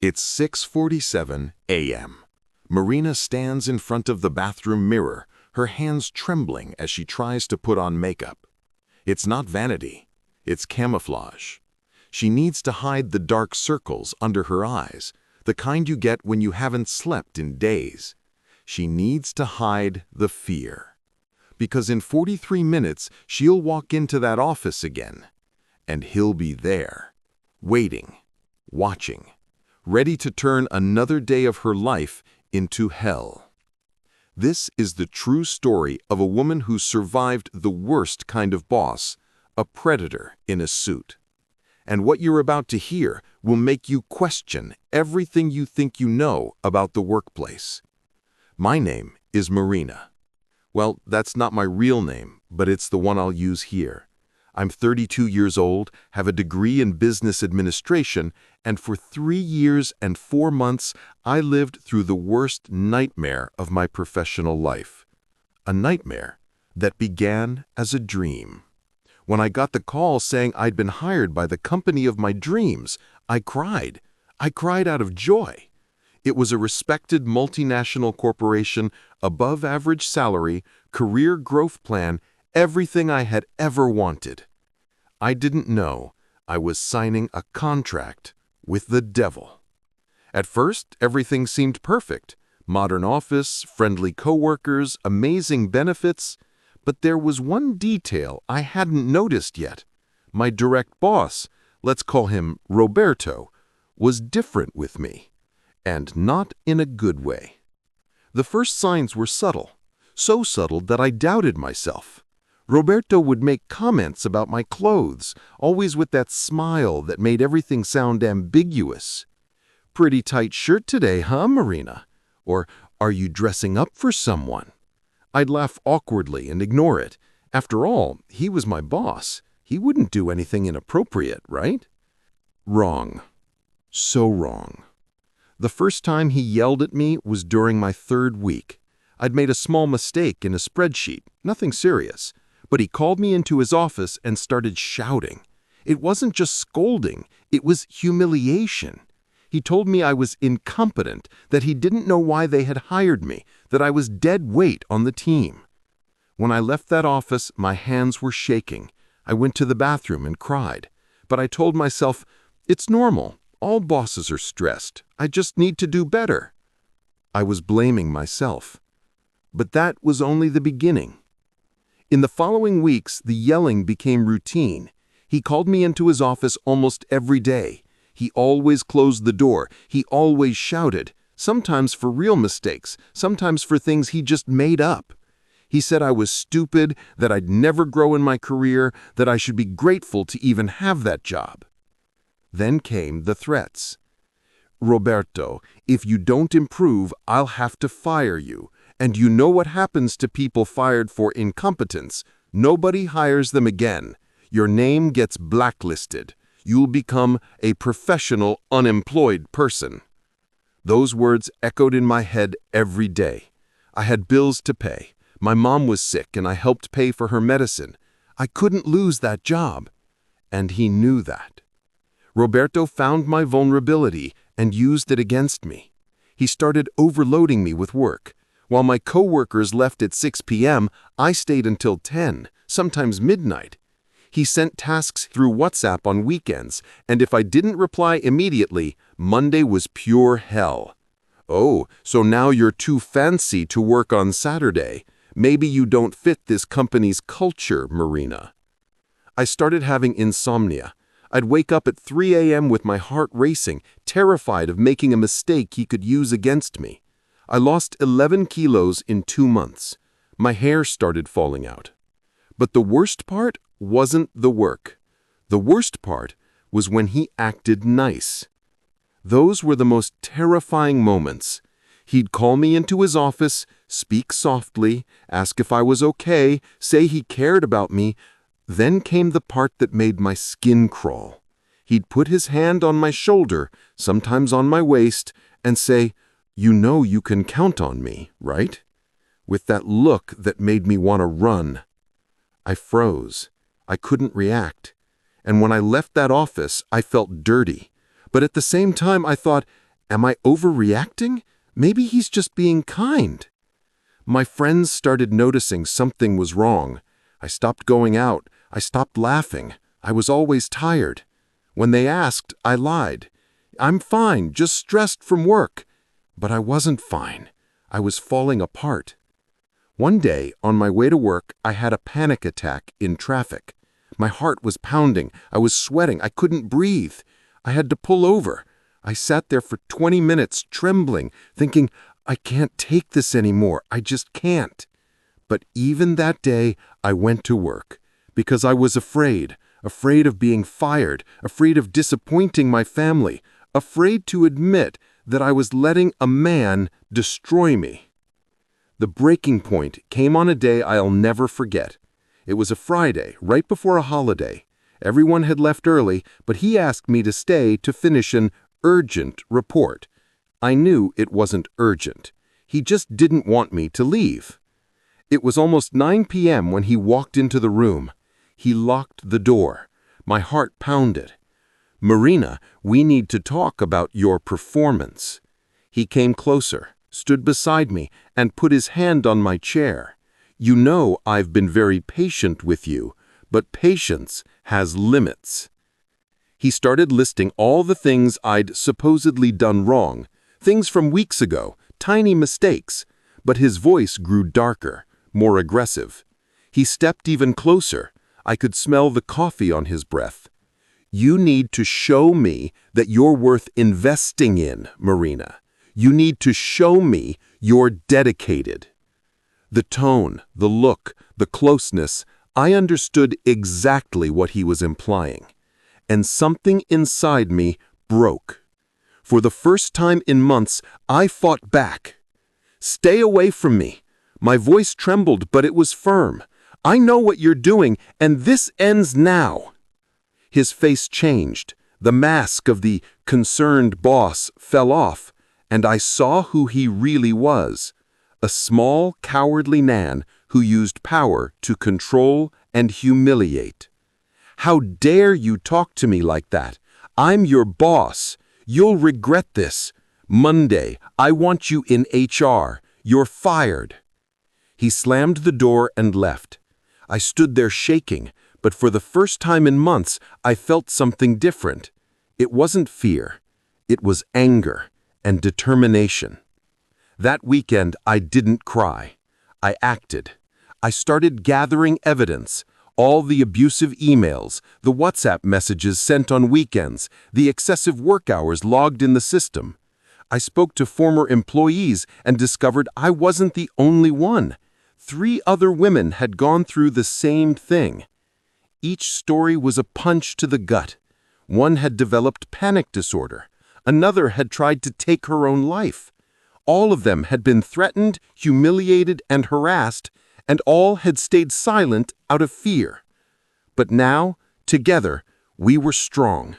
It's 6:47 a.m. Marina stands in front of the bathroom mirror, her hands trembling as she tries to put on makeup. It's not vanity, it's camouflage. She needs to hide the dark circles under her eyes, the kind you get when you haven't slept in days. She needs to hide the fear. Because in 43 minutes, she'll walk into that office again. And he'll be there, waiting, watching, ready to turn another day of her life into hell. This is the true story of a woman who survived the worst kind of boss, a predator in a suit. And what you're about to hear will make you question everything you think you know about the workplace. My name is Marina. Well, that's not my real name, but it's the one I'll use here. I'm 32 years old, have a degree in business administration, and for 3 years and 4 months, I lived through the worst nightmare of my professional life. A nightmare that began as a dream. When I got the call saying I'd been hired by the company of my dreams, I cried. I cried out of joy. It was a respected multinational corporation, above-average salary, career growth plan, everything I had ever wanted. I didn't know I was signing a contract with the devil. At first, everything seemed perfect. Modern office, friendly coworkers, amazing benefits. But there was one detail I hadn't noticed yet. My direct boss, let's call him Roberto, was different with me. And not in a good way. The first signs were subtle, so subtle that I doubted myself. Roberto would make comments about my clothes, always with that smile that made everything sound ambiguous. "Pretty tight shirt today, huh, Marina?" Or, "Are you dressing up for someone?" I'd laugh awkwardly and ignore it. After all, he was my boss. He wouldn't do anything inappropriate, right? Wrong. So wrong. The first time he yelled at me was during my 3rd week. I'd made a small mistake in a spreadsheet, nothing serious, but he called me into his office and started shouting. It wasn't just scolding, it was humiliation. He told me I was incompetent, that he didn't know why they had hired me, that I was dead weight on the team. When I left that office, my hands were shaking. I went to the bathroom and cried. But I told myself, it's normal. All bosses are stressed. I just need to do better. I was blaming myself. But that was only the beginning. In the following weeks, the yelling became routine. He called me into his office almost every day. He always closed the door. He always shouted, sometimes for real mistakes, sometimes for things he just made up. He said I was stupid, that I'd never grow in my career, that I should be grateful to even have that job. Then came the threats. "Roberto, if you don't improve, I'll have to fire you. And you know what happens to people fired for incompetence. Nobody hires them again. Your name gets blacklisted. You'll become a professional, unemployed person." Those words echoed in my head every day. I had bills to pay. My mom was sick and I helped pay for her medicine. I couldn't lose that job. And he knew that. Roberto found my vulnerability and used it against me. He started overloading me with work. While my coworkers left at 6 p.m., I stayed until 10, sometimes midnight. He sent tasks through WhatsApp on weekends, and if I didn't reply immediately, Monday was pure hell. "Oh, so now you're too fancy to work on Saturday. Maybe you don't fit this company's culture, Marina." I started having insomnia. I'd wake up at 3 a.m. with my heart racing, terrified of making a mistake he could use against me. I lost 11 kilos in 2 months. My hair started falling out. But the worst part wasn't the work. The worst part was when he acted nice. Those were the most terrifying moments. He'd call me into his office, speak softly, ask if I was okay, say he cared about me. Then came the part that made my skin crawl. He'd put his hand on my shoulder, sometimes on my waist, and say, "You know you can count on me, right?" With that look that made me want to run. I froze. I couldn't react. And when I left that office, I felt dirty. But at the same time, I thought, Am I overreacting? Maybe he's just being kind. My friends started noticing something was wrong. I stopped going out. I stopped laughing. I was always tired. When they asked, I lied. I'm fine, just stressed from work. But I wasn't fine. I was falling apart. One day, on my way to work, I had a panic attack in traffic. My heart was pounding. I was sweating. I couldn't breathe. I had to pull over. I sat there for 20 minutes, trembling, thinking, I can't take this anymore. I just can't. But even that day, I went to work because I was afraid of being fired, afraid of disappointing my family, afraid to admit that I was letting a man destroy me. The breaking point came on a day I'll never forget. It was a Friday, right before a holiday. Everyone had left early, but he asked me to stay to finish an urgent report. I knew it wasn't urgent. He just didn't want me to leave. It was almost 9 p.m. when he walked into the room. He locked the door. My heart pounded. Marina, we need to talk about your performance. He came closer, stood beside me, and put his hand on my chair. You know I've been very patient with you, but patience has limits. He started listing all the things I'd supposedly done wrong, things from weeks ago, tiny mistakes, but his voice grew darker, more aggressive. He stepped even closer. I could smell the coffee on his breath. You need to show me that you're worth investing in, Marina. You need to show me you're dedicated. The tone, the look, the closeness, I understood exactly what he was implying. And something inside me broke. For the first time in months, I fought back. Stay away from me. My voice trembled, but it was firm. I know what you're doing, and this ends now. His face changed. The mask of the concerned boss fell off, and I saw who he really was. A small, cowardly man who used power to control and humiliate. How dare you talk to me like that? I'm your boss. You'll regret this. Monday, I want you in HR. You're fired. He slammed the door and left. I stood there shaking, but for the first time in months, I felt something different. It wasn't fear. It was anger and determination. That weekend, I didn't cry. I acted. I started gathering evidence. All the abusive emails, the WhatsApp messages sent on weekends, the excessive work hours logged in the system. I spoke to former employees and discovered I wasn't the only one. 3 other women had gone through the same thing. Each story was a punch to the gut. One had developed panic disorder. Another had tried to take her own life. All of them had been threatened, humiliated, and harassed, and all had stayed silent out of fear. But now, together, we were strong.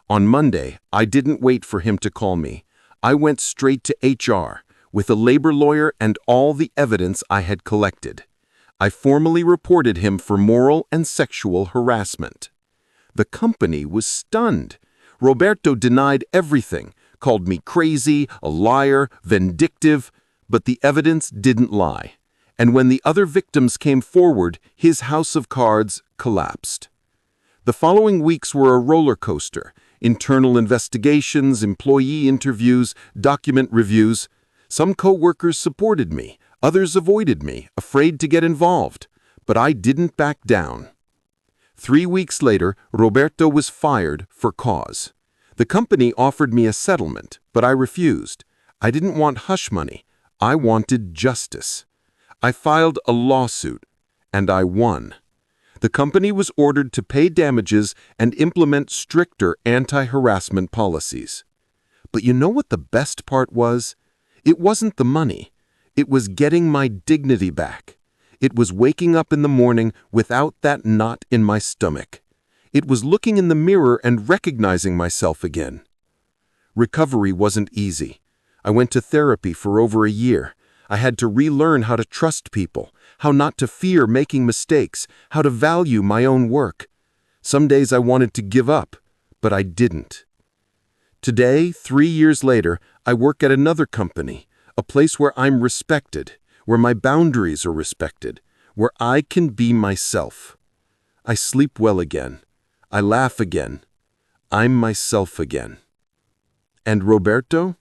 On Monday, I didn't wait for him to call me. I went straight to HR, with a labor lawyer and all the evidence I had collected. I formally reported him for moral and sexual harassment. The company was stunned. Roberto denied everything, called me crazy, a liar, vindictive, but the evidence didn't lie. And when the other victims came forward, his house of cards collapsed. The following weeks were a roller coaster. Internal investigations, employee interviews, document reviews. Some co-workers supported me, others avoided me, afraid to get involved. But I didn't back down. 3 weeks later, Roberto was fired for cause. The company offered me a settlement, but I refused. I didn't want hush money. I wanted justice. I filed a lawsuit, and I won. The company was ordered to pay damages and implement stricter anti-harassment policies. But you know what the best part was? It wasn't the money. It was getting my dignity back. It was waking up in the morning without that knot in my stomach. It was looking in the mirror and recognizing myself again. Recovery wasn't easy. I went to therapy for over a year. I had to relearn how to trust people, how not to fear making mistakes, how to value my own work. Some days I wanted to give up, but I didn't. Today, 3 years later, I work at another company, a place where I'm respected, where my boundaries are respected, where I can be myself. I sleep well again. I laugh again. I'm myself again. And Roberto?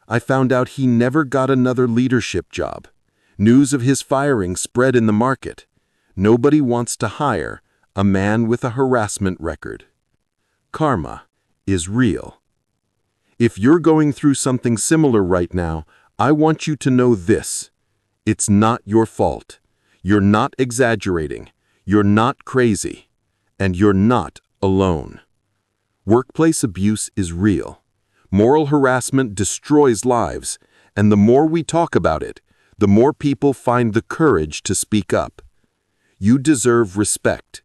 I found out he never got another leadership job. News of his firing spread in the market. Nobody wants to hire a man with a harassment record. Karma is real. If you're going through something similar right now, I want you to know this. It's not your fault. You're not exaggerating. You're not crazy. And you're not alone. Workplace abuse is real. Moral harassment destroys lives, and the more we talk about it, the more people find the courage to speak up. You deserve respect.